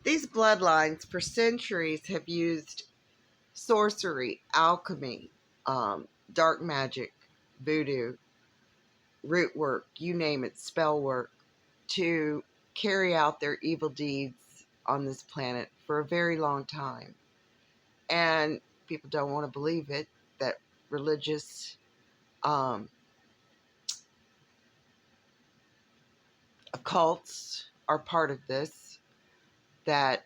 These bloodlines for centuries have used sorcery, alchemy, dark magic, voodoo, root work, you name it, spell work, to carry out their evil deeds on this planet for a very long time. And people don't want to believe it, that religious occults are part of this, that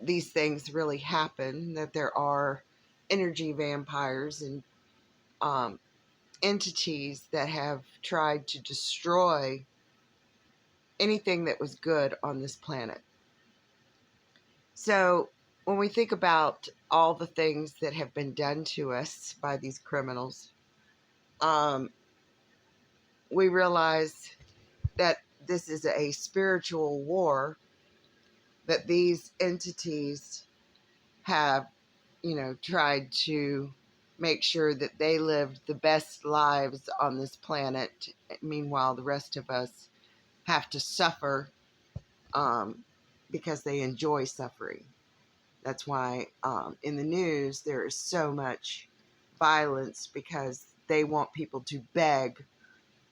these things really happen, that there are energy vampires and entities that have tried to destroy anything that was good on this planet. So when we think about all the things that have been done to us by these criminals, we realize that this is a spiritual war, that these entities have, tried to make sure that they lived the best lives on this planet. Meanwhile, the rest of us have to suffer because they enjoy suffering. That's why in the news there is so much violence, because they want people to beg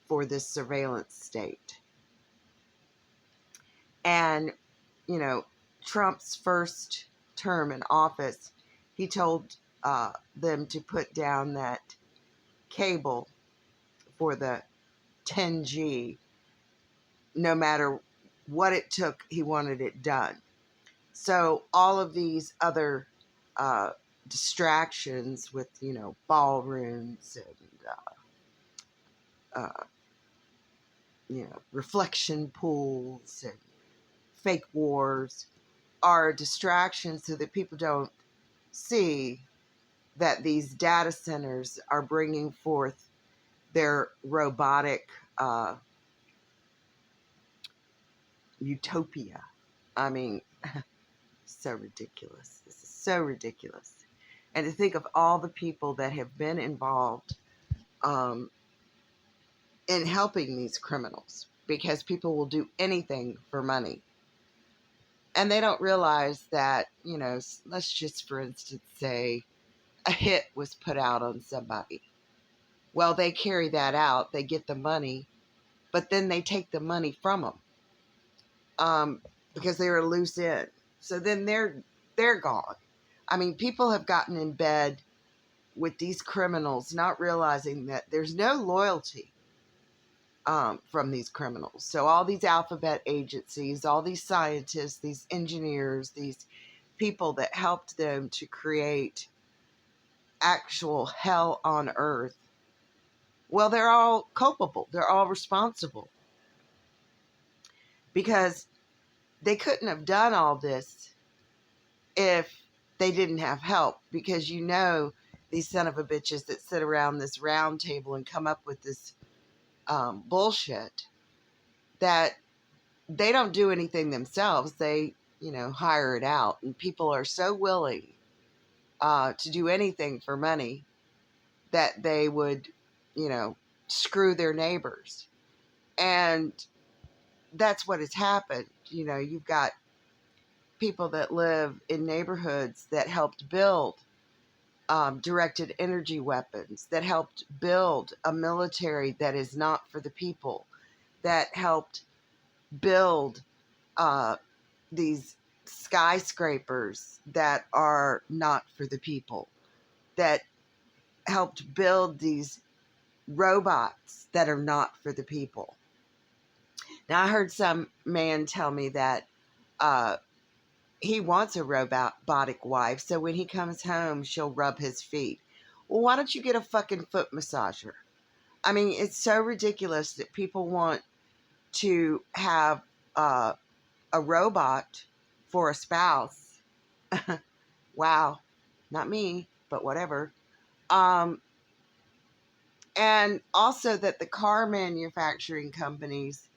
for this surveillance state. And, Trump's first term in office, he told them to put down that cable for the 10G. No matter what it took, he wanted it done. So all of these other distractions with, ballrooms and, reflection pools and fake wars are distractions, so that people don't see that these data centers are bringing forth their robotic utopia. I mean, so ridiculous. This is so ridiculous. And to think of all the people that have been involved in helping these criminals, because people will do anything for money. And they don't realize that, let's just, for instance, say a hit was put out on somebody. Well, they carry that out, they get the money, but then they take the money from them because they were a loose end. So then they're gone. I mean, people have gotten in bed with these criminals, not realizing that there's no loyalty from these criminals. So all these alphabet agencies, all these scientists, these engineers, these people that helped them to create actual hell on earth, well, they're all culpable. They're all responsible, because they couldn't have done all this if they didn't have help. Because these son of a bitches that sit around this round table and come up with this bullshit, that they don't do anything themselves. They, hire it out. And people are so willing to do anything for money that they would, screw their neighbors. And that's what has happened. You've got people that live in neighborhoods that helped build directed energy weapons, that helped build a military that is not for the people, that helped build these skyscrapers that are not for the people, that helped build these robots that are not for the people. Now, I heard some man tell me that he wants a robotic wife, so when he comes home, she'll rub his feet. Well, why don't you get a fucking foot massager? I mean, it's so ridiculous that people want to have a robot for a spouse. Wow. Not me, but whatever. And also that the car manufacturing companies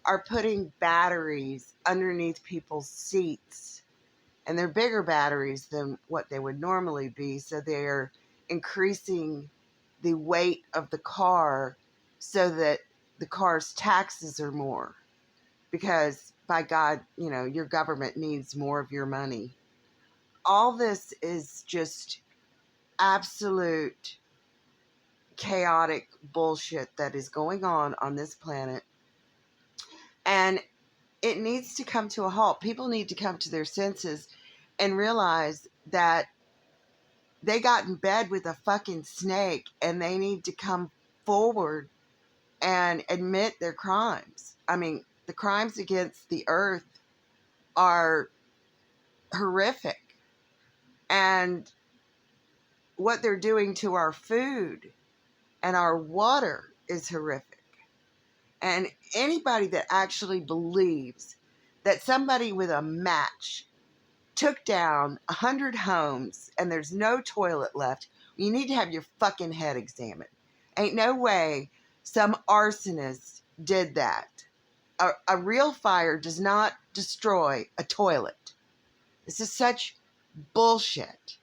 are putting batteries underneath people's seats, and they're bigger batteries than what they would normally be. So they're increasing the weight of the car so that the car's taxes are more, because by God, you know, your government needs more of your money. All this is just absolute chaotic bullshit that is going on this planet. And it needs to come to a halt. People need to come to their senses and realize that they got in bed with a fucking snake and they need to come forward and admit their crimes. I mean, the crimes against the earth are horrific. And what they're doing to our food and our water is horrific. And anybody that actually believes that somebody with a match took down 100 homes and there's no toilet left, you need to have your fucking head examined. Ain't no way some arsonist did that. A real fire does not destroy a toilet. This is such bullshit.